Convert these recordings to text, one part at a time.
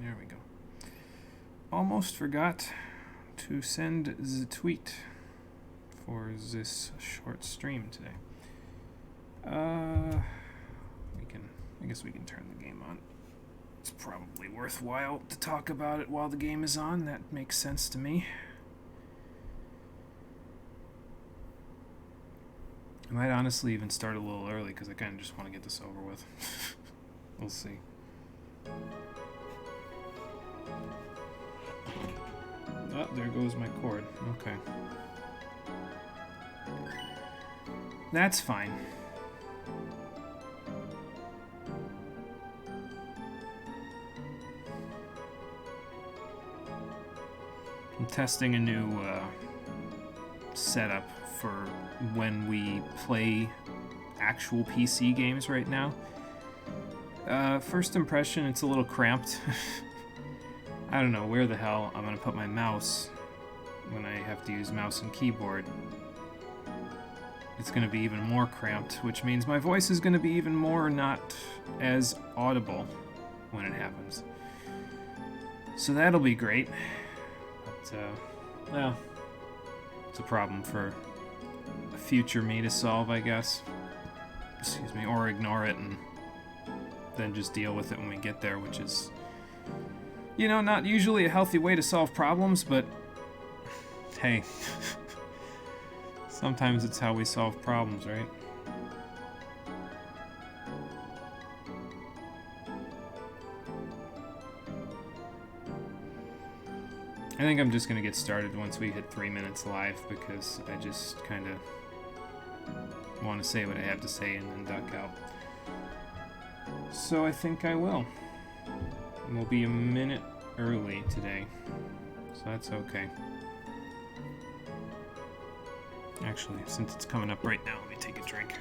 There we go. Almost forgot to send the tweet for this short stream today. I guess we can turn the game on. It's probably worthwhile to talk about it while the game is on. That makes sense to me. I might honestly even start a little early because I kind of just want to get this over with. We'll see. Oh, there goes my cord. Okay. That's fine. I'm testing a new setup for when we play actual PC games right now. First impression, it's a little cramped. I don't know where the hell I'm gonna put my mouse when I have to use mouse and keyboard. It's gonna be even more cramped, which means my voice is gonna be even more not as audible when it happens. So that'll be great. But, well, it's a problem for a future me to solve, I guess. Excuse me, or ignore it and then just deal with it when we get there, which is, you know, not usually a healthy way to solve problems, but hey, sometimes it's how we solve problems, right? I think I'm just going to get started once we hit 3 minutes live because I just kind of want to say what I have to say and then duck out. So I think I will. And we'll be a minute early today, so that's okay. Actually, since it's coming up right now, let me take a drink.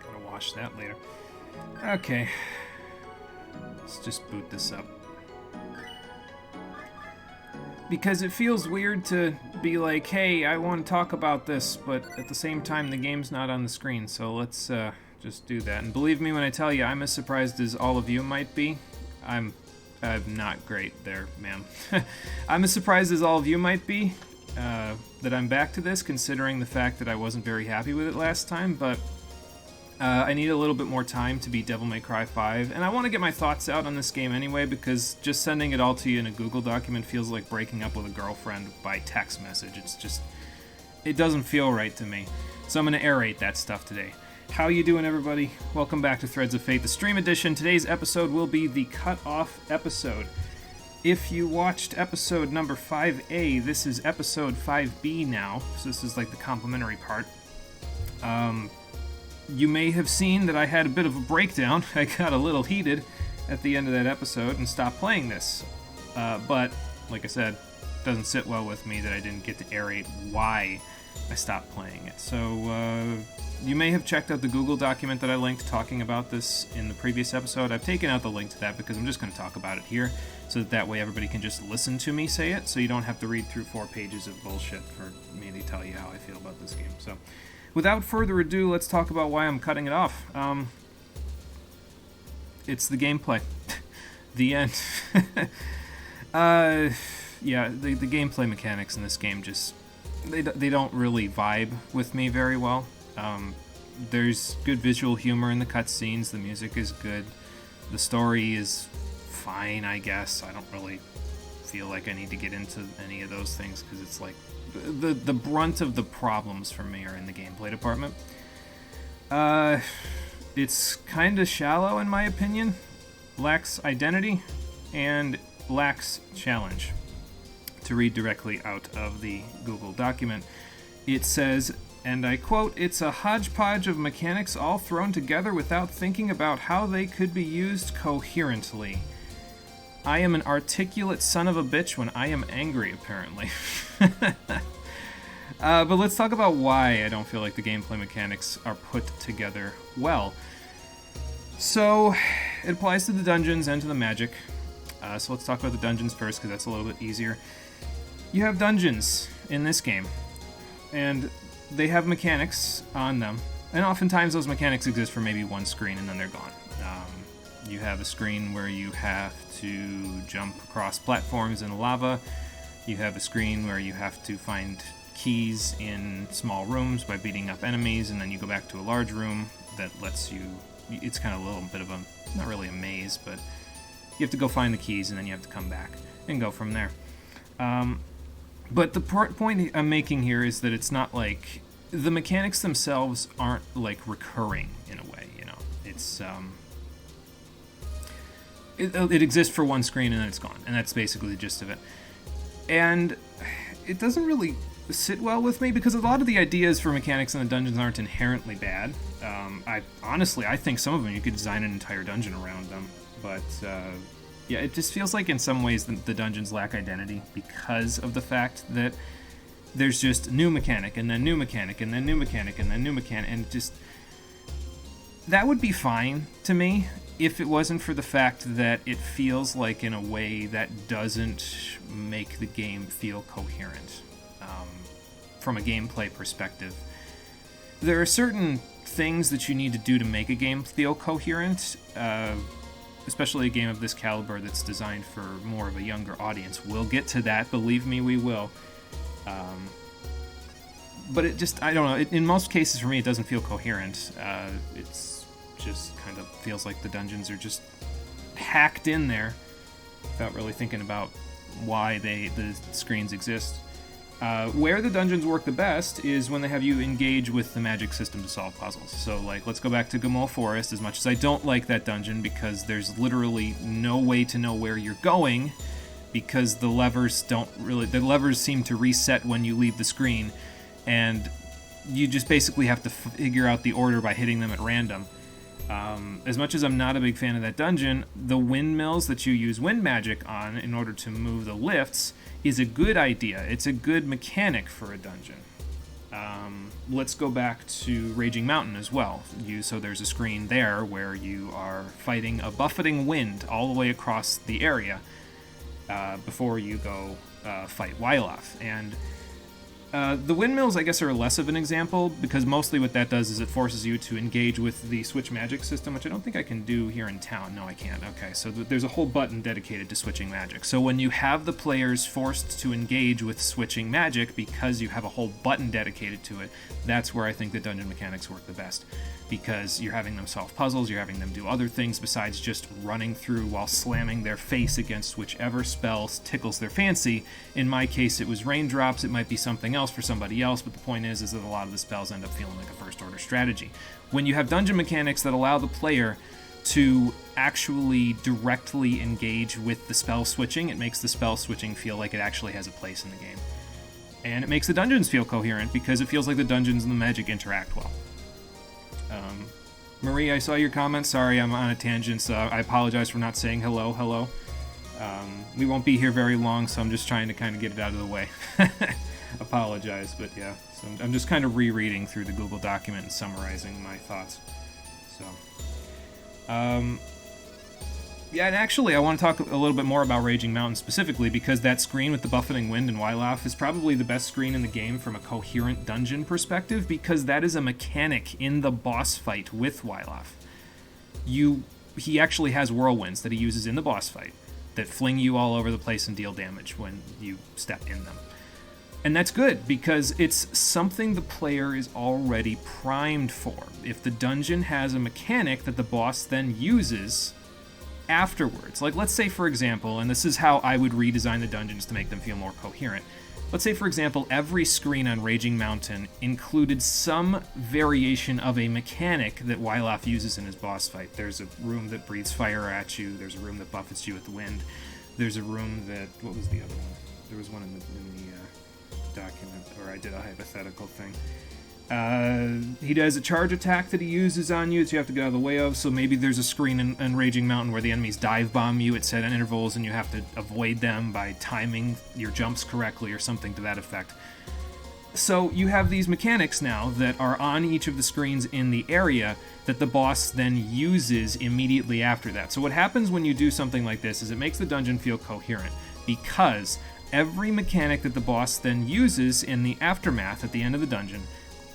Gotta wash that later. Okay. Let's just boot this up. Because it feels weird to be like, hey, I want to talk about this, but at the same time, the game's not on the screen, so let's just do that. And believe me when I tell you, I'm as surprised as all of you might be. I'm not great there, ma'am. I'm as surprised as all of you might be that I'm back to this, considering the fact that I wasn't very happy with it last time, but I need a little bit more time to beat Devil May Cry 5, and I want to get my thoughts out on this game anyway, because just sending it all to you in a Google document feels like breaking up with a girlfriend by text message. It's just, it doesn't feel right to me. So I'm going to aerate that stuff today. How you doing, everybody? Welcome back to Threads of Fate, the stream edition. Today's episode will be the Cutoff episode. If you watched episode number 5A, this is episode 5B now, so this is like the complimentary part. You may have seen that I had a bit of a breakdown. I got a little heated at the end of that episode and stopped playing this. But, like I said, it doesn't sit well with me that I didn't get to aerate why I stopped playing it. So, you may have checked out the Google document that I linked talking about this in the previous episode. I've taken out the link to that because I'm just going to talk about it here, so that way everybody can just listen to me say it, so you don't have to read through 4 pages of bullshit for me to tell you how I feel about this game. So, without further ado, let's talk about why I'm cutting it off. It's the gameplay. The end. Yeah, the gameplay mechanics in this game just, they don't really vibe with me very well. There's good visual humor in the cutscenes, the music is good, the story is fine, I guess. I don't really feel like I need to get into any of those things because it's like, the brunt of the problems for me are in the gameplay department. It's kind of shallow in my opinion, lacks identity, and lacks challenge. To read directly out of the Google document, it says, and I quote, "It's a hodgepodge of mechanics all thrown together without thinking about how they could be used coherently. I am an articulate son of a bitch when I am angry, apparently." But let's talk about why I don't feel like the gameplay mechanics are put together well. So, it applies to the dungeons and to the magic. So let's talk about the dungeons first, because that's a little bit easier. You have dungeons in this game, and they have mechanics on them, and oftentimes those mechanics exist for maybe one screen and then they're gone. You have a screen where you have to jump across platforms in lava. You have a screen where you have to find keys in small rooms by beating up enemies, and then you go back to a large room that lets you... It's kind of a little bit of a... not really a maze, but you have to go find the keys, and then you have to come back and go from there. But the point I'm making here is that it's not like... The mechanics themselves aren't, like, recurring in a way, you know? It's, It exists for one screen and then it's gone, and that's basically the gist of it. And it doesn't really sit well with me because a lot of the ideas for mechanics in the dungeons aren't inherently bad. I think some of them you could design an entire dungeon around them, but yeah, it just feels like in some ways the dungeons lack identity because of the fact that there's just new mechanic and then new mechanic and then new mechanic and then new mechanic, and just that would be fine to me if it wasn't for the fact that it feels like in a way that doesn't make the game feel coherent from a gameplay perspective. There are certain things that you need to do to make a game feel coherent, especially a game of this caliber that's designed for more of a younger audience. We'll get to that, believe me, we will. But it just, I don't know, in most cases for me it doesn't feel coherent. It's just kind of feels like the dungeons are just hacked in there without really thinking about why the screens exist. Where the dungeons work the best is when they have you engage with the magic system to solve puzzles. So, like, let's go back to Gamol Forest. As much as I don't like that dungeon because there's literally no way to know where you're going because the levers seem to reset when you leave the screen, and you just basically have to figure out the order by hitting them at random. As much as I'm not a big fan of that dungeon, the windmills that you use wind magic on in order to move the lifts is a good idea. It's a good mechanic for a dungeon. Let's go back to Raging Mountain as well. So there's a screen there where you are fighting a buffeting wind all the way across the area before you go fight Wyloth. And the windmills, I guess, are less of an example, because mostly what that does is it forces you to engage with the switch magic system, which I don't think I can do here in town. No, I can't. Okay, so there's a whole button dedicated to switching magic. So when you have the players forced to engage with switching magic because you have a whole button dedicated to it, that's where I think the dungeon mechanics work the best. Because you're having them solve puzzles, you're having them do other things besides just running through while slamming their face against whichever spell tickles their fancy. In my case, it was raindrops. It might be something else for somebody else, but the point is that a lot of the spells end up feeling like a first-order strategy. When you have dungeon mechanics that allow the player to actually directly engage with the spell switching, it makes the spell switching feel like it actually has a place in the game. And it makes the dungeons feel coherent because it feels like the dungeons and the magic interact well. Marie, I saw your comment. Sorry, I'm on a tangent, so I apologize for not saying hello. We won't be here very long, so I'm just trying to kind of get it out of the way. Apologize, but yeah. So I'm just kind of rereading through the Google document and summarizing my thoughts. So, yeah, and actually, I want to talk a little bit more about Raging Mountain specifically, because that screen with the buffeting wind and Wyloth is probably the best screen in the game from a coherent dungeon perspective, because that is a mechanic in the boss fight with Wyloth. He actually has whirlwinds that he uses in the boss fight that fling you all over the place and deal damage when you step in them. And that's good, because it's something the player is already primed for. If the dungeon has a mechanic that the boss then uses afterwards, like let's say, for example, and this is how I would redesign the dungeons to make them feel more coherent. Let's say, for example, every screen on Raging Mountain included some variation of a mechanic that Wyloth uses in his boss fight. There's a room that breathes fire at you, there's a room that buffets you with the wind, there's a room that, what was the other one? There was one in the document, or I did a hypothetical thing. He does a charge attack that he uses on you that you have to get out of the way of, so maybe there's a screen in Raging Mountain where the enemies dive bomb you at set intervals and you have to avoid them by timing your jumps correctly or something to that effect. So you have these mechanics now that are on each of the screens in the area that the boss then uses immediately after that. So what happens when you do something like this is it makes the dungeon feel coherent, because every mechanic that the boss then uses in the aftermath at the end of the dungeon,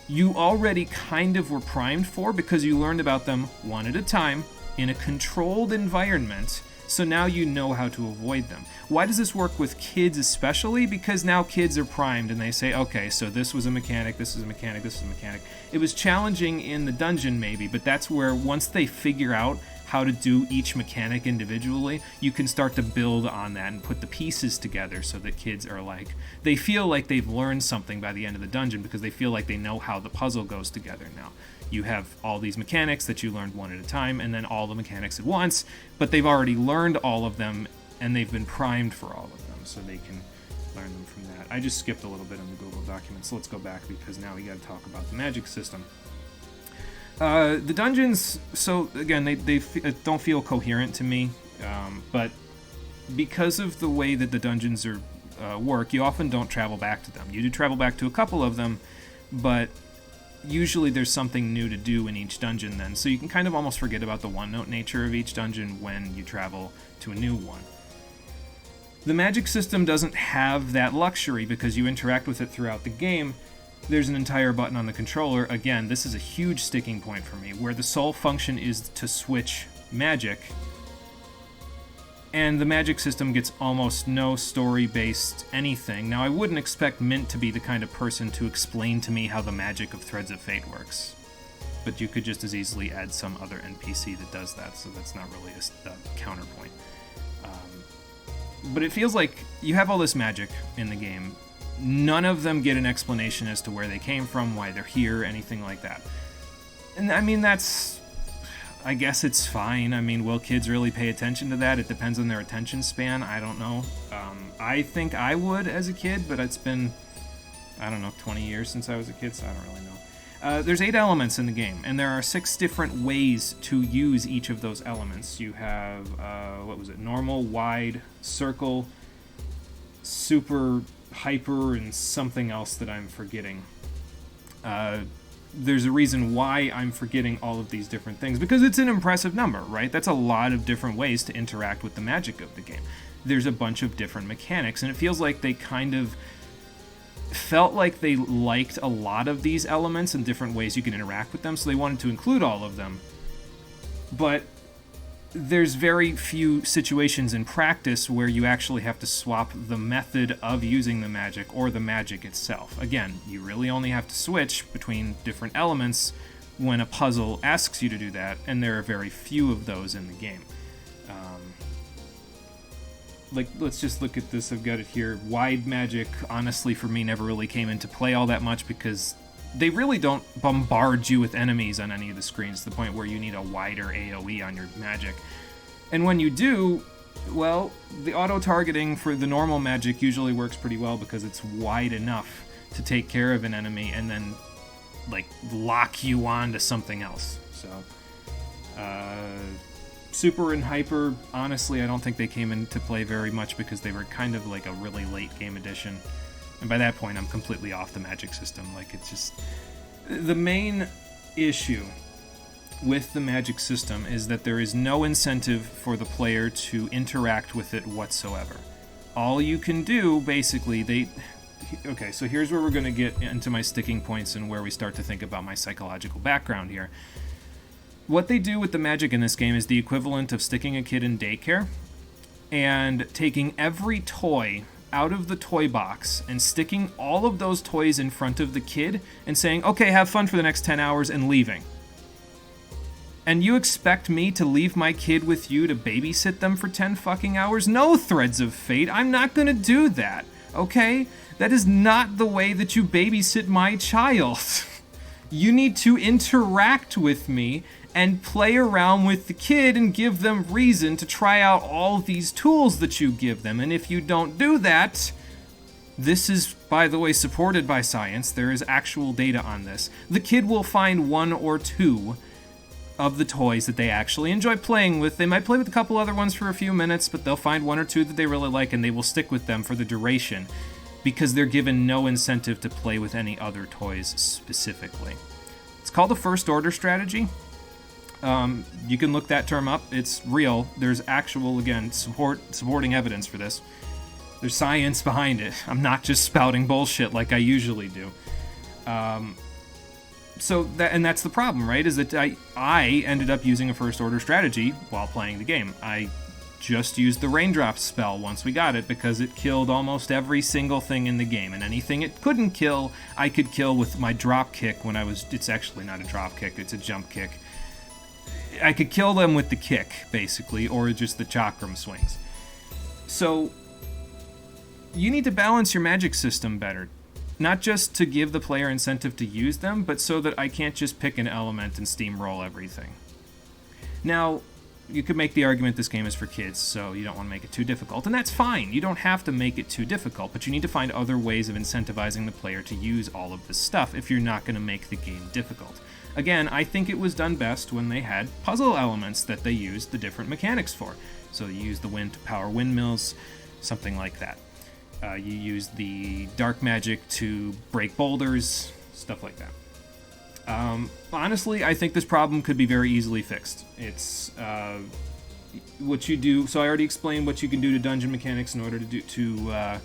you already kind of were primed for because you learned about them one at a time in a controlled environment, so now you know how to avoid them. Why does this work with kids especially? Because now kids are primed and they say, okay, so this was a mechanic, this is a mechanic, this is a mechanic. It was challenging in the dungeon maybe, but that's where once they figure out how to do each mechanic individually, you can start to build on that and put the pieces together so that kids are like, they feel like they've learned something by the end of the dungeon because they feel like they know how the puzzle goes together now. You have all these mechanics that you learned one at a time, and then all the mechanics at once, but they've already learned all of them, and they've been primed for all of them, so they can learn them from that. I just skipped a little bit in the Google documents, so let's go back because now we got to talk about the magic system. The dungeons, so again, they don't feel coherent to me, but because of the way that the dungeons are work, you often don't travel back to them. You do travel back to a couple of them, but usually there's something new to do in each dungeon then, so you can kind of almost forget about the one-note nature of each dungeon when you travel to a new one. The magic system doesn't have that luxury because you interact with it throughout the game. There's an entire button on the controller. Again, this is a huge sticking point for me, where the sole function is to switch magic, and the magic system gets almost no story-based anything. Now, I wouldn't expect Mint to be the kind of person to explain to me how the magic of Threads of Fate works, but you could just as easily add some other NPC that does that, so that's not really a counterpoint. But it feels like you have all this magic in the game. None of them get an explanation as to where they came from, why they're here, anything like that. And I mean, I guess it's fine. I mean, will kids really pay attention to that? It depends on their attention span. I don't know. I think I would as a kid, but it's been, 20 years since I was a kid, so I don't really know. There's 8 elements in the game, and there are 6 different ways to use each of those elements. You have, normal, wide, circle, super, hyper, and something else that I'm forgetting. There's a reason why I'm forgetting all of these different things, because it's an impressive number, right? That's a lot of different ways to interact with the magic of the game. There's a bunch of different mechanics, and it feels like they kind of felt like they liked a lot of these elements and different ways you can interact with them, so they wanted to include all of them. But there's very few situations in practice where you actually have to swap the method of using the magic or the magic itself. Again, you really only have to switch between different elements when a puzzle asks you to do that, and there are very few of those in the game. Let's just look at this. I've got it here. Wide magic, honestly, for me, never really came into play all that much because they really don't bombard you with enemies on any of the screens to the point where you need a wider AoE on your magic. And when you do, well, the auto-targeting for the normal magic usually works pretty well because it's wide enough to take care of an enemy and then, lock you on to something else. So, Super and Hyper, honestly, I don't think they came into play very much because they were kind of like a really late game addition. And by that point, I'm completely off the magic system. It's just... The main issue with the magic system is that there is no incentive for the player to interact with it whatsoever. All you can do, basically, Okay, so here's where we're going to get into my sticking points and where we start to think about my psychological background here. What they do with the magic in this game is the equivalent of sticking a kid in daycare and taking every toy out of the toy box and sticking all of those toys in front of the kid and saying, okay, have fun for the next 10 hours, and leaving. And you expect me to leave my kid with you to babysit them for 10 fucking hours? No, Threads of Fate, I'm not gonna do that, okay? That is not the way that you babysit my child. You need to interact with me and play around with the kid and give them reason to try out all these tools that you give them. And if you don't do that, this is, by the way, supported by science. There is actual data on this. The kid will find 1 or 2 of the toys that they actually enjoy playing with. They might play with a couple other ones for a few minutes, but they'll find 1 or 2 that they really like, and they will stick with them for the duration because they're given no incentive to play with any other toys specifically. It's called a first order strategy. You can look that term up. It's real. There's actual, again, supporting evidence for this. There's science behind it. I'm not just spouting bullshit like I usually do. And that's the problem, right? Is that I ended up using a first order strategy while playing the game. I just used the raindrop spell once we got it because it killed almost every single thing in the game, and anything it couldn't kill, I could kill with my drop kick when I was... It's actually not a drop kick, it's a jump kick. I could kill them with the kick, basically, or just the chakram swings. So, you need to balance your magic system better. Not just to give the player incentive to use them, but so that I can't just pick an element and steamroll everything. Now, you could make the argument this game is for kids, so you don't want to make it too difficult, and that's fine. You don't have to make it too difficult, but you need to find other ways of incentivizing the player to use all of this stuff if you're not going to make the game difficult. Again, I think it was done best when they had puzzle elements that they used the different mechanics for. So you use the wind to power windmills, something like that. You use the dark magic to break boulders, stuff like that. Honestly, I think this problem could be very easily fixed. It's what you do. So I already explained what you can do to dungeon mechanics in order to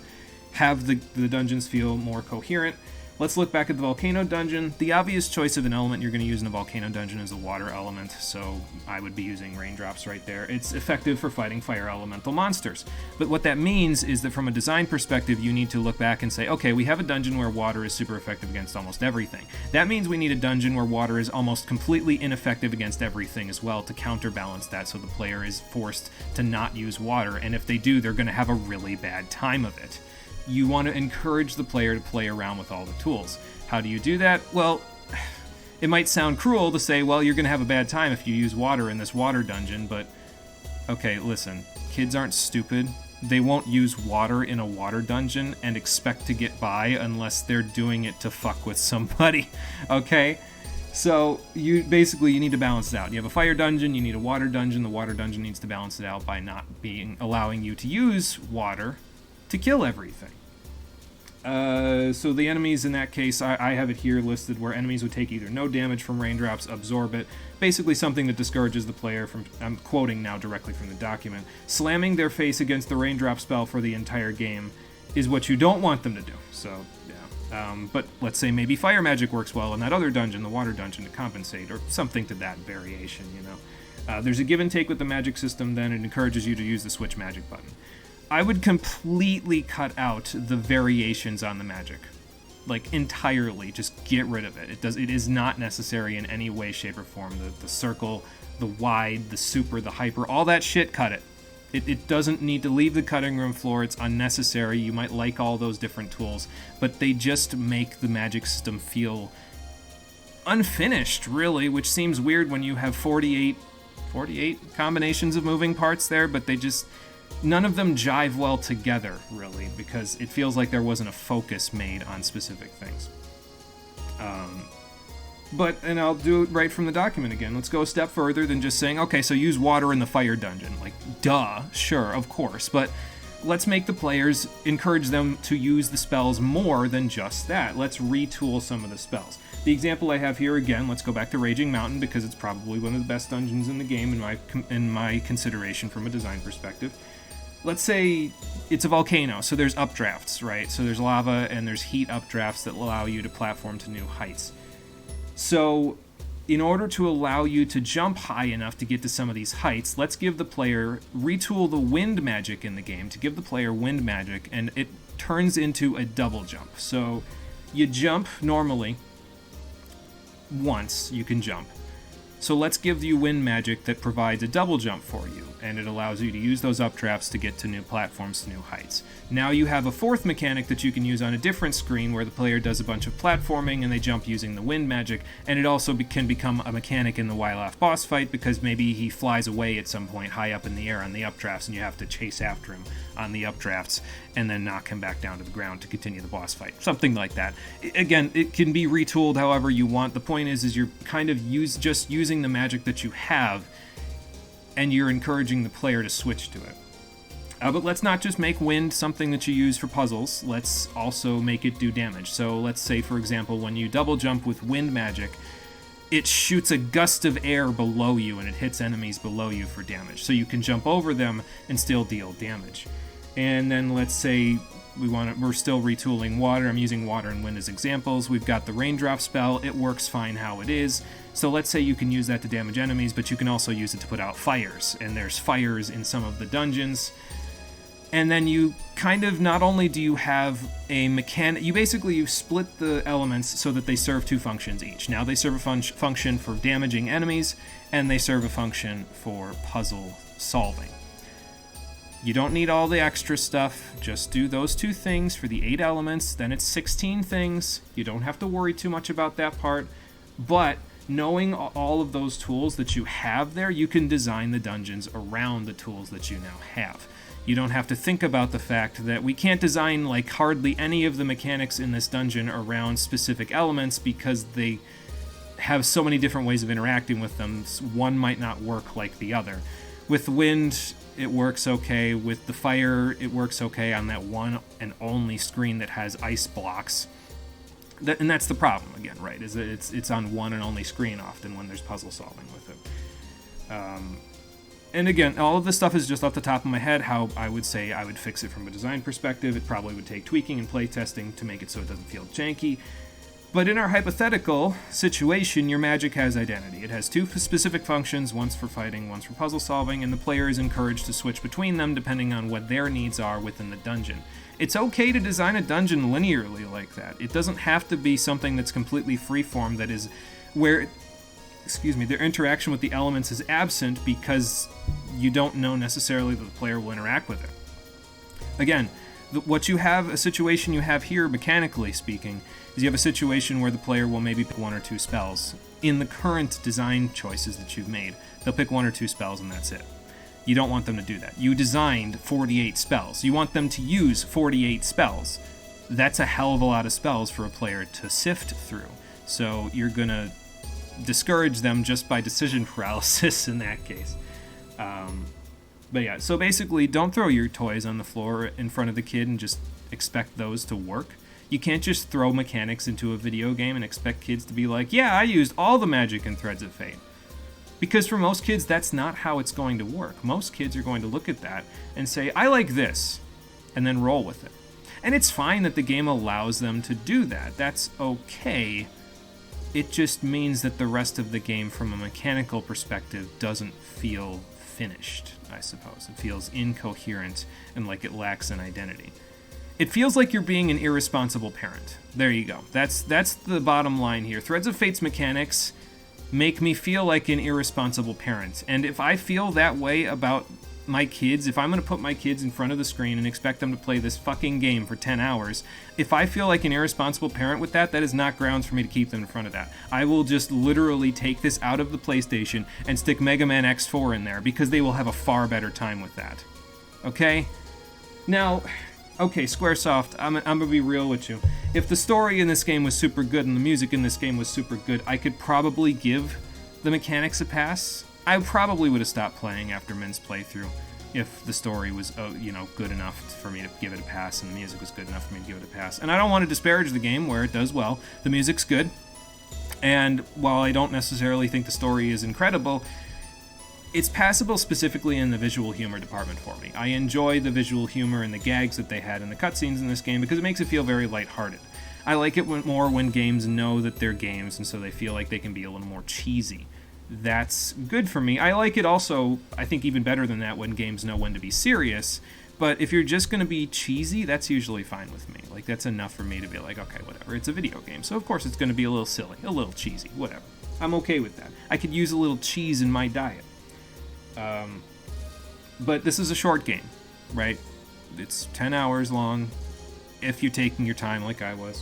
have the dungeons feel more coherent. Let's look back at the volcano dungeon. The obvious choice of an element you're going to use in a volcano dungeon is a water element, so I would be using raindrops right there. It's effective for fighting fire elemental monsters. But what that means is that from a design perspective, you need to look back and say, okay, we have a dungeon where water is super effective against almost everything. That means we need a dungeon where water is almost completely ineffective against everything as well to counterbalance that, so the player is forced to not use water, and if they do, they're going to have a really bad time of it. You want to encourage the player to play around with all the tools. How do you do that? Well, it might sound cruel to say, well, you're going to have a bad time if you use water in this water dungeon, but okay, listen, kids aren't stupid. They won't use water in a water dungeon and expect to get by unless they're doing it to fuck with somebody, okay? So you need to balance it out. You have a fire dungeon, you need a water dungeon. The water dungeon needs to balance it out by not allowing you to use water to kill everything. So the enemies in that case, I have it here listed where enemies would take either no damage from raindrops, absorb it, basically something that discourages the player from, I'm quoting now directly from the document, slamming their face against the raindrop spell for the entire game is what you don't want them to do. So, yeah. But let's say maybe fire magic works well in that other dungeon, the water dungeon, to compensate, or something to that variation, you know. There's a give and take with the magic system, then it encourages you to use the switch magic button. I would completely cut out the variations on the magic. Like, entirely. Just get rid of it. It is not necessary in any way, shape, or form. The circle, the wide, the super, the hyper, all that shit, cut it. It doesn't need to leave the cutting room floor. It's unnecessary. You might like all those different tools, but they just make the magic system feel unfinished, really, which seems weird when you have 48 combinations of moving parts there, but they just... None of them jive well together, really, because it feels like there wasn't a focus made on specific things. And I'll do it right from the document again. Let's go a step further than just saying, okay, so use water in the fire dungeon. Like, duh, sure, of course, but let's make the players, encourage them to use the spells more than just that. Let's retool some of the spells. The example I have here, again, let's go back to Raging Mountain, because it's probably one of the best dungeons in the game in my consideration from a design perspective. Let's say it's a volcano, so there's updrafts, right? So there's lava and there's heat updrafts that allow you to platform to new heights. So in order to allow you to jump high enough to get to some of these heights, let's give the player, retool the wind magic in the game to give the player wind magic, and it turns into a double jump. So you jump normally, once you can jump. So let's give you wind magic that provides a double jump for you, and it allows you to use those updrafts to get to new platforms, to new heights. Now you have a fourth mechanic that you can use on a different screen where the player does a bunch of platforming and they jump using the wind magic, and it also can become a mechanic in the Wylaf boss fight because maybe he flies away at some point high up in the air on the updrafts and you have to chase after him on the updrafts and then knock him back down to the ground to continue the boss fight. Something like that. Again, it can be retooled however you want. The point is you're kind of just using the magic that you have, and you're encouraging the player to switch to it. But let's not just make wind something that you use for puzzles. Let's also make it do damage. So let's say, for example, when you double jump with wind magic, it shoots a gust of air below you and it hits enemies below you for damage. So you can jump over them and still deal damage. And then let's say we're still retooling water. I'm using water and wind as examples. We've got the raindrop spell. It works fine how it is. So let's say you can use that to damage enemies, but you can also use it to put out fires. And there's fires in some of the dungeons. And then you kind of, not only do you have a mechanic, you split the elements so that they serve two functions each. Now they serve a function for damaging enemies, and they serve a function for puzzle solving. You don't need all the extra stuff, just do those two things for the 8 elements, then it's 16 things. You don't have to worry too much about that part, but knowing all of those tools that you have there, you can design the dungeons around the tools that you now have. You don't have to think about the fact that we can't design like hardly any of the mechanics in this dungeon around specific elements because they have so many different ways of interacting with them. One might not work like the other. With wind, it works okay. With the fire, it works okay on that one and only screen that has ice blocks. And that's the problem again, right? Is that it's on one and only screen often when there's puzzle solving with it. And again, all of this stuff is just off the top of my head, how I would say I would fix it from a design perspective. It probably would take tweaking and playtesting to make it so it doesn't feel janky. But in our hypothetical situation, your magic has identity. It has two specific functions, one's for fighting, one's for puzzle solving, and the player is encouraged to switch between them depending on what their needs are within the dungeon. It's okay to design a dungeon linearly like that. It doesn't have to be something that's completely freeform, that is where their interaction with the elements is absent because you don't know necessarily that the player will interact with it. Again, a situation you have here, mechanically speaking, is you have a situation where the player will maybe pick 1 or 2 spells. In the current design choices that you've made, they'll pick 1 or 2 spells and that's it. You don't want them to do that. You designed 48 spells. You want them to use 48 spells. That's a hell of a lot of spells for a player to sift through. So you're going to discourage them just by decision paralysis in that case. But yeah, so basically don't throw your toys on the floor in front of the kid and just expect those to work. You can't just throw mechanics into a video game and expect kids to be like, yeah, I used all the magic in Threads of Fate. Because for most kids, that's not how it's going to work. Most kids are going to look at that and say, I like this, and then roll with it. And it's fine that the game allows them to do that. That's okay. It just means that the rest of the game from a mechanical perspective doesn't feel finished, I suppose. It feels incoherent and like it lacks an identity. It feels like you're being an irresponsible parent. There you go. That's the bottom line here. Threads of Fate's mechanics make me feel like an irresponsible parent. And if I feel that way about my kids, if I'm going to put my kids in front of the screen and expect them to play this fucking game for 10 hours, if I feel like an irresponsible parent with that, that is not grounds for me to keep them in front of that. I will just literally take this out of the PlayStation and stick Mega Man X4 in there because they will have a far better time with that. Okay? Now, okay, Squaresoft, I'm going to be real with you. If the story in this game was super good and the music in this game was super good, I could probably give the mechanics a pass. I probably would have stopped playing after Min's playthrough if the story was, good enough for me to give it a pass and the music was good enough for me to give it a pass. And I don't want to disparage the game where it does well. The music's good. And while I don't necessarily think the story is incredible, it's passable specifically in the visual humor department for me. I enjoy the visual humor and the gags that they had in the cutscenes in this game because it makes it feel very lighthearted. I like it more when games know that they're games and so they feel like they can be a little more cheesy. That's good for me. I like it also, I think even better than that, when games know when to be serious. But if you're just going to be cheesy, that's usually fine with me. Like, that's enough for me to be like, okay, whatever. It's a video game, so of course it's going to be a little silly, a little cheesy, whatever. I'm okay with that. I could use a little cheese in my diet. But this is a short game, right? It's 10 hours long, if you're taking your time like I was.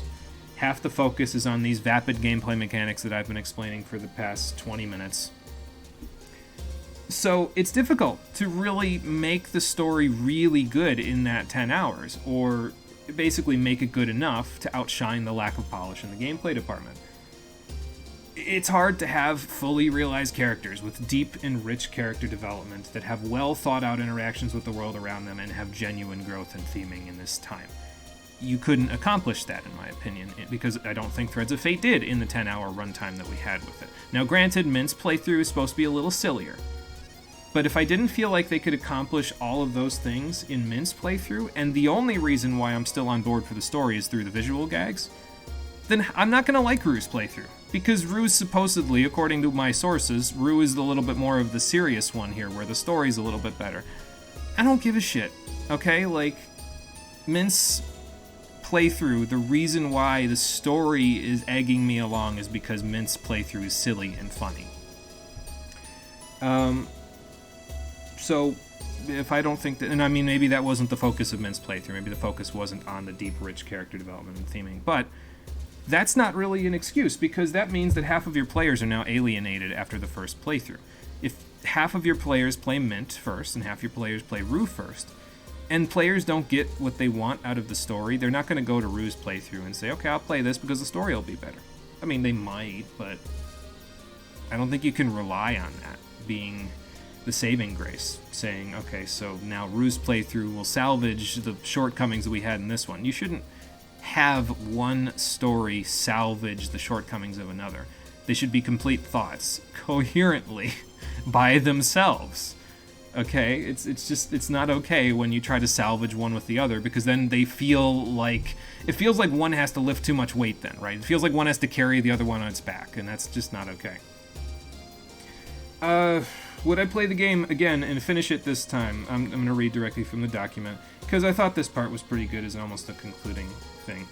Half the focus is on these vapid gameplay mechanics that I've been explaining for the past 20 minutes. So it's difficult to really make the story really good in that 10 hours, or basically make it good enough to outshine the lack of polish in the gameplay department. It's hard to have fully realized characters with deep and rich character development that have well thought out interactions with the world around them and have genuine growth and theming in this time. You couldn't accomplish that, in my opinion, because I don't think Threads of Fate did in the 10-hour runtime that we had with it. Now, granted, Mint's playthrough is supposed to be a little sillier, But if I didn't feel like they could accomplish all of those things in Mint's playthrough, and the only reason why I'm still on board for the story is through the visual gags, then I'm not going to like Rue's playthrough. Because Rue supposedly, according to my sources, Rue is a little bit more of the serious one here, where the story's a little bit better. I don't give a shit, okay? Like, Mint's playthrough, the reason why the story is egging me along is because Mint's playthrough is silly and funny. So, if I don't think that, and I mean, maybe that wasn't the focus of Mint's playthrough, maybe the focus wasn't on the deep, rich character development and theming, but that's not really an excuse, because that means that half of your players are now alienated after the first playthrough. If half of your players play Mint first, and half your players play Rue first, and players don't get what they want out of the story, they're not going to go to Rue's playthrough and say, okay, I'll play this because the story will be better. I mean, they might, but I don't think you can rely on that being the saving grace, saying, okay, so now Rue's playthrough will salvage the shortcomings that we had in this one. You shouldn't have one story salvage the shortcomings of another. They should be complete thoughts, coherently, by themselves. Okay? It's not okay when you try to salvage one with the other, because then it feels like one has to lift too much weight then, right? It feels like one has to carry the other one on its back, and that's just not okay. Would I play the game again and finish it this time? I'm going to read directly from the document, because I thought this part was pretty good as almost a concluding thing.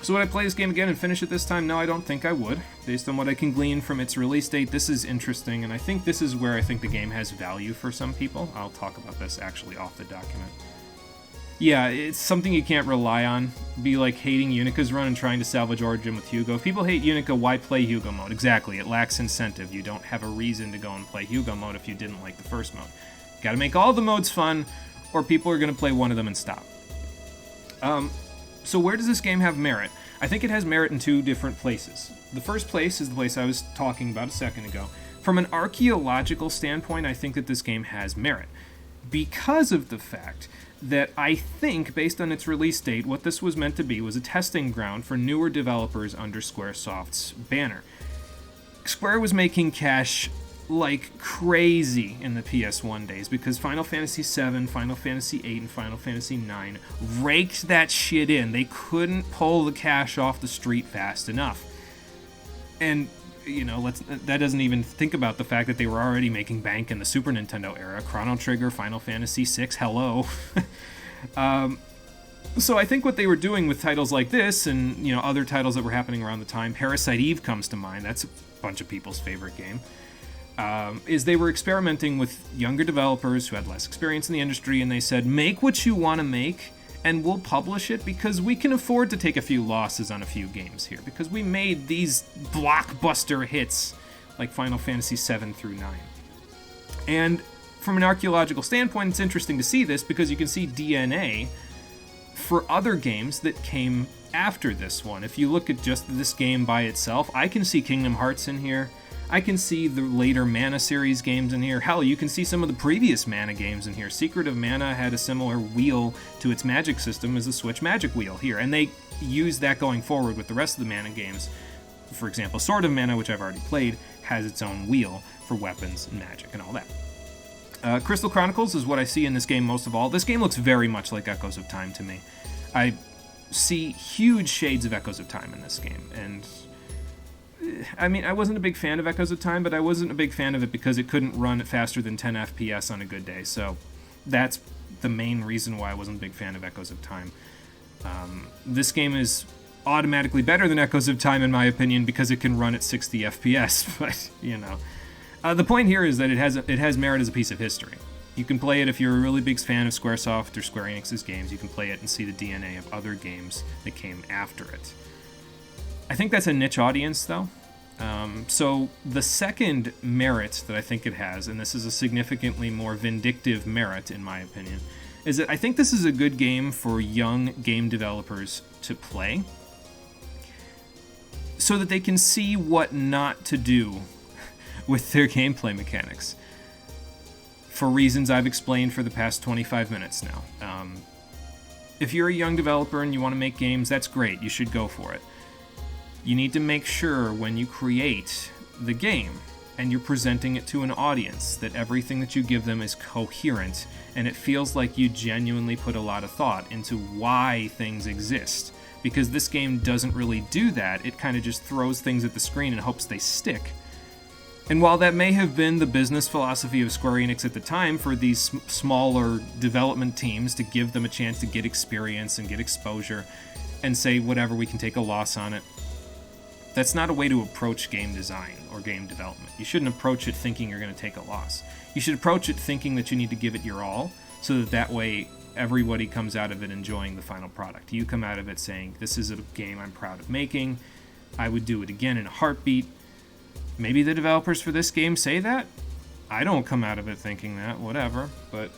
So would I play this game again and finish it this time? No, I don't think I would. Based on what I can glean from its release date, this is interesting, and I think this is where I think the game has value for some people. I'll talk about this actually off the document. Yeah, it's something you can't rely on. Be like hating Unica's run and trying to salvage Origin with Hugo. If people hate Unica, why play Hugo mode? Exactly, it lacks incentive. You don't have a reason to go and play Hugo mode if you didn't like the first mode. Gotta make all the modes fun, or people are gonna play one of them and stop. So where does this game have merit? I think it has merit in two different places. The first place is the place I was talking about a second ago. From an archaeological standpoint, I think that this game has merit, because of the fact that I think, based on its release date, what this was meant to be was a testing ground for newer developers under Squaresoft's banner. Square was making cash like crazy in the PS1 days, because Final Fantasy VII, Final Fantasy VIII, and Final Fantasy IX raked that shit in. They couldn't pull the cash off the street fast enough. And, you know, that doesn't even think about the fact that they were already making bank in the Super Nintendo era. Chrono Trigger, Final Fantasy VI, hello. So I think what they were doing with titles like this, and, you know, other titles that were happening around the time, Parasite Eve comes to mind, that's a bunch of people's favorite game, is they were experimenting with younger developers who had less experience in the industry, and they said, make what you want to make, and we'll publish it, because we can afford to take a few losses on a few games here, because we made these blockbuster hits like Final Fantasy VII through 9. And from an archaeological standpoint, it's interesting to see this, because you can see DNA for other games that came after this one. If you look at just this game by itself, I can see Kingdom Hearts in here. I can see the later Mana series games in here. Hell, you can see some of the previous Mana games in here. Secret of Mana had a similar wheel to its magic system as the Switch Magic Wheel here, and they use that going forward with the rest of the Mana games. For example, Sword of Mana, which I've already played, has its own wheel for weapons and magic and all that. Crystal Chronicles is what I see in this game most of all. This game looks very much like Echoes of Time to me. I see huge shades of Echoes of Time in this game, and I mean, I wasn't a big fan of Echoes of Time, but I wasn't a big fan of it because it couldn't run at faster than 10 FPS on a good day, so that's the main reason why I wasn't a big fan of Echoes of Time. This game is automatically better than Echoes of Time, in my opinion, because it can run at 60 FPS, but, you know. The point here is that it has merit as a piece of history. You can play it if you're a really big fan of Squaresoft or Square Enix's games. You can play it and see the DNA of other games that came after it. I think that's a niche audience, though. So the second merit that I think it has, and this is a significantly more vindictive merit in my opinion, is that I think this is a good game for young game developers to play, so that they can see what not to do with their gameplay mechanics, for reasons I've explained for the past 25 minutes now. If you're a young developer and you want to make games, that's great. You should go for it. You need to make sure when you create the game and you're presenting it to an audience, that everything that you give them is coherent, and it feels like you genuinely put a lot of thought into why things exist. Because this game doesn't really do that. It kind of just throws things at the screen and hopes they stick. And while that may have been the business philosophy of Square Enix at the time for these smaller development teams to give them a chance to get experience and get exposure and say, whatever, we can take a loss on it, that's not a way to approach game design or game development. You shouldn't approach it thinking you're going to take a loss. You should approach it thinking that you need to give it your all, so that way everybody comes out of it enjoying the final product. You come out of it saying, this is a game I'm proud of making. I would do it again in a heartbeat. Maybe the developers for this game say that. I don't come out of it thinking that, whatever. But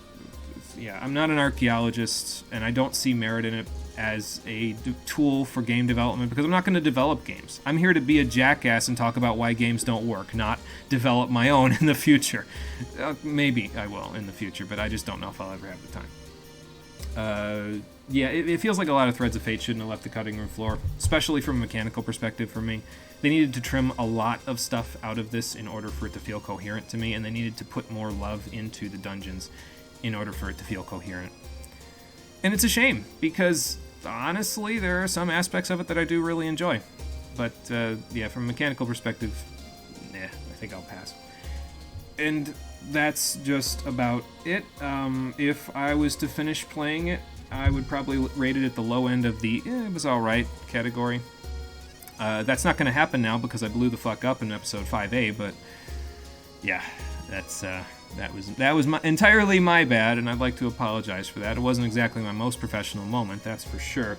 yeah, I'm not an archaeologist, and I don't see merit in it as a tool for game development, because I'm not going to develop games. I'm here to be a jackass and talk about why games don't work, not develop my own in the future. Maybe I will in the future, but I just don't know if I'll ever have the time. Yeah, it feels like a lot of Threads of Fate shouldn't have left the cutting room floor, especially from a mechanical perspective for me. They needed to trim a lot of stuff out of this in order for it to feel coherent to me, and they needed to put more love into the dungeons in order for it to feel coherent. And it's a shame, because honestly, there are some aspects of it that I do really enjoy. But yeah, from a mechanical perspective, I think I'll pass. And that's just about it. If I was to finish playing it, I would probably rate it at the low end of the it was alright category. That's not going to happen now because I blew the fuck up in episode 5A, but yeah, that was entirely my bad, and I'd like to apologize for that. It wasn't exactly my most professional moment, that's for sure.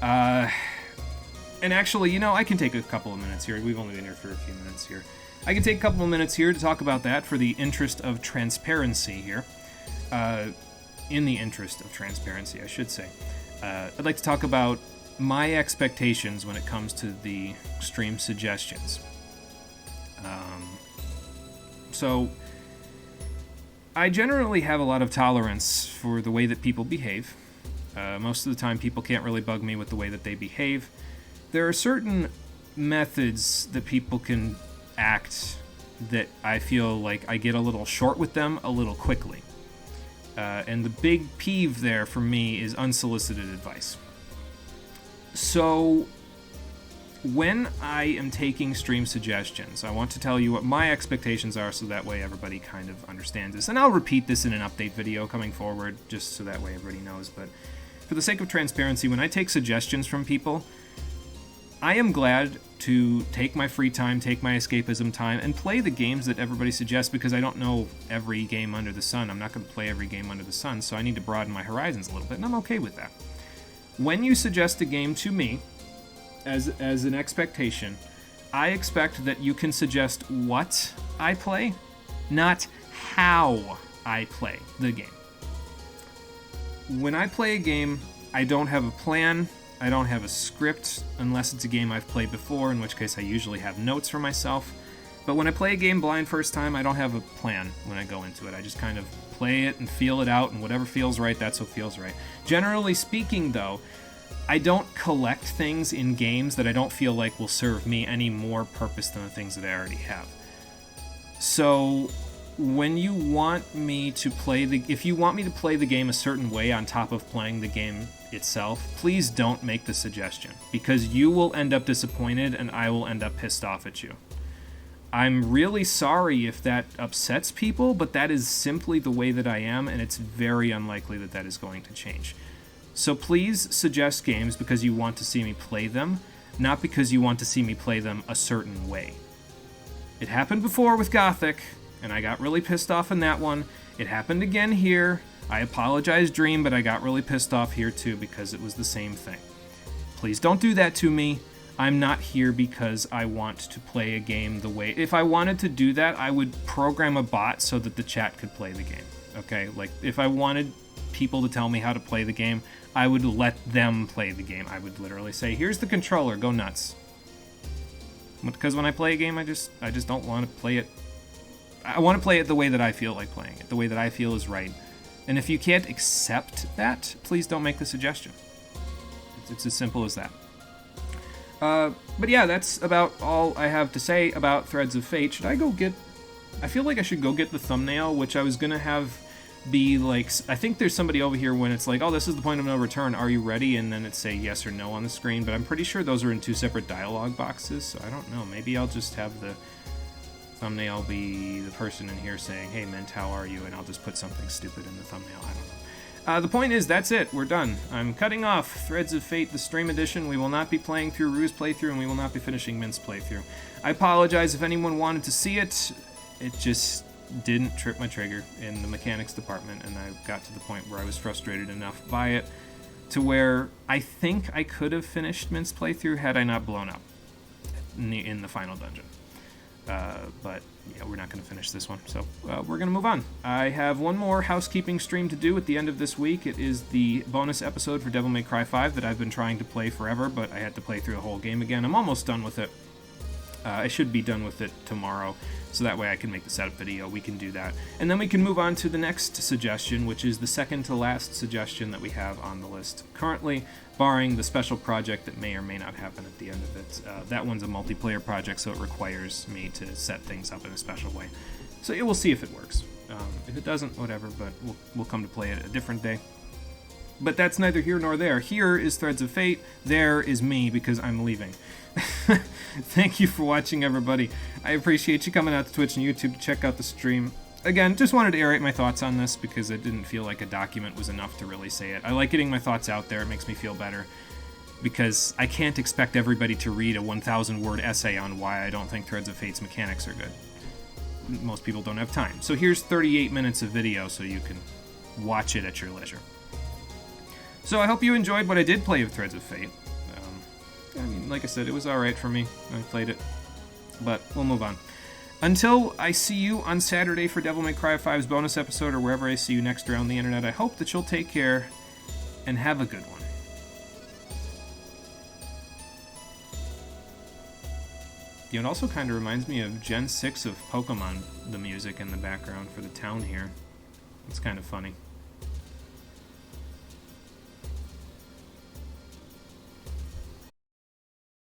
And actually, I can take a couple of minutes here. We've only been here for a few minutes here. I can take a couple of minutes here to talk about that for the interest of transparency here. In the interest of transparency, I should say. I'd like to talk about my expectations when it comes to the stream suggestions. So, I generally have a lot of tolerance for the way that people behave. Most of the time, people can't really bug me with the way that they behave. There are certain methods that people can act that I feel like I get a little short with them a little quickly. And the big peeve there for me is unsolicited advice. So, when I am taking stream suggestions, I want to tell you what my expectations are so that way everybody kind of understands this. And I'll repeat this in an update video coming forward, just so that way everybody knows. But for the sake of transparency, when I take suggestions from people, I am glad to take my free time, take my escapism time, and play the games that everybody suggests, because I don't know every game under the sun. I'm not going to play every game under the sun, so I need to broaden my horizons a little bit, and I'm okay with that. When you suggest a game to me, as an expectation, I expect that you can suggest what I play, not how I play the game. When I play a game, I don't have a plan, I don't have a script, unless it's a game I've played before, in which case I usually have notes for myself. But when I play a game blind first time, I don't have a plan when I go into it. I just kind of play it and feel it out, and whatever feels right, that's what feels right. Generally speaking, though, I don't collect things in games that I don't feel like will serve me any more purpose than the things that I already have. So, when you want me to if you want me to play the game a certain way on top of playing the game itself, please don't make the suggestion, because you will end up disappointed and I will end up pissed off at you. I'm really sorry if that upsets people, but that is simply the way that I am, and it's very unlikely that that is going to change. So please suggest games because you want to see me play them, not because you want to see me play them a certain way. It happened before with Gothic, and I got really pissed off in that one. It happened again here. I apologize, Dream, but I got really pissed off here too because it was the same thing. Please don't do that to me. I'm not here because I want to play a game the way... If I wanted to do that, I would program a bot so that the chat could play the game. Okay? Like, if I wanted people to tell me how to play the game, I would let them play the game. I would literally say, here's the controller, go nuts. Because when I play a game, I just don't want to play it. I want to play it the way that I feel like playing it, the way that I feel is right. And if you can't accept that, please don't make the suggestion. It's as simple as that. But yeah, that's about all I have to say about Threads of Fate. Should I go get... I feel like I should go get the thumbnail, which I was gonna have be like... I think there's somebody over here when it's like, oh, this is the point of no return, are you ready? And then it say yes or no on the screen, but I'm pretty sure those are in 2 separate dialogue boxes, so I don't know. Maybe I'll just have the thumbnail be the person in here saying, hey, Mint, how are you? And I'll just put something stupid in the thumbnail. I don't know. The point is, that's it. We're done. I'm cutting off Threads of Fate, the stream edition. We will not be playing through Rue's playthrough, and we will not be finishing Mint's playthrough. I apologize if anyone wanted to see it. It just didn't trip my trigger in the mechanics department, and I got to the point where I was frustrated enough by it to where I think I could have finished Mint's playthrough had I not blown up in the final dungeon. But yeah, we're not going to finish this one, so we're going to move on. I have one more housekeeping stream to do at the end of this week. It is the bonus episode for Devil May Cry 5 that I've been trying to play forever, but I had to play through the whole game again. I'm almost done with it. I should be done with it tomorrow, so that way I can make the setup video. We can do that. And then we can move on to the next suggestion, which is the second to last suggestion that we have on the list currently, barring the special project that may or may not happen at the end of it. That one's a multiplayer project, so it requires me to set things up in a special way. So we'll see if it works. If it doesn't, whatever, but we'll come to play it a different day. But that's neither here nor there. Here is Threads of Fate. There is me, because I'm leaving. Thank you for watching, everybody. I appreciate you coming out to Twitch and YouTube to check out the stream. Again, just wanted to aerate my thoughts on this because it didn't feel like a document was enough to really say it. I like getting my thoughts out there. It makes me feel better because I can't expect everybody to read a 1,000-word essay on why I don't think Threads of Fate's mechanics are good. Most people don't have time. So here's 38 minutes of video so you can watch it at your leisure. So I hope you enjoyed what I did play with Threads of Fate. I mean, like I said, it was alright for me. I played it. But we'll move on. Until I see you on Saturday for Devil May Cry 5's bonus episode, or wherever I see you next around the internet, I hope that you'll take care and have a good one. You know, it also kind of reminds me of Gen 6 of Pokemon, the music in the background for the town here. It's kind of funny.